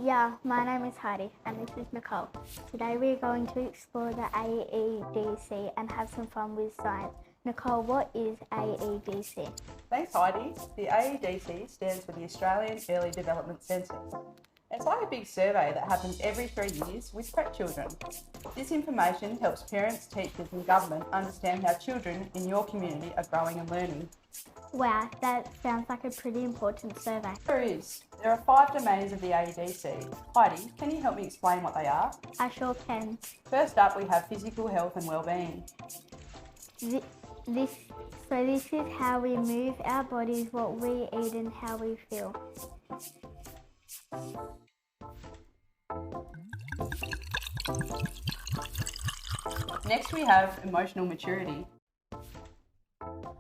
Yeah, my name is Heidi and this is Nicole. Today we're going to explore the AEDC and have some fun with science. Nicole, what is AEDC? Thanks, Heidi. The AEDC stands for the Australian Early Development Census. It's like a big survey that happens every 3 years with prep children. This information helps parents, teachers and government understand how children in your community are growing and learning. Wow, that sounds like a pretty important survey. There is. There are 5 domains of the AEDC. Heidi, can you help me explain what they are? I sure can. First up, we have physical health and wellbeing. This is how we move our bodies, what we eat and how we feel. Next, we have emotional maturity.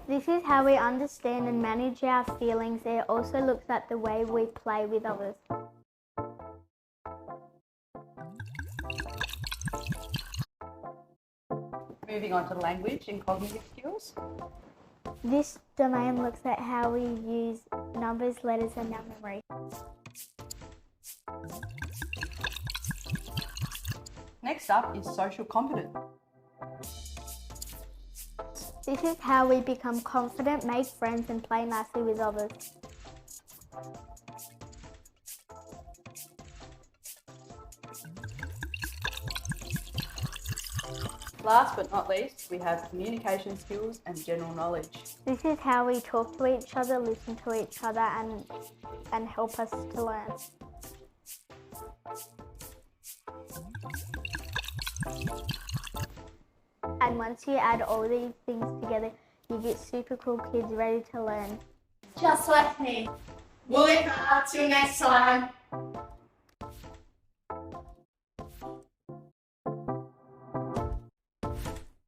This is how we understand and manage our feelings. It also looks at the way we play with others. Moving on to language and cognitive skills. This domain looks at how we use numbers, letters and our memory. Next up is social competence. This is how we become confident, make friends and play nicely with others. Last but not least, we have communication skills and general knowledge. This is how we talk to each other, listen to each other and help us to learn. And once you add all these things together, you get super cool kids ready to learn. Just like me. We'll look out till next time.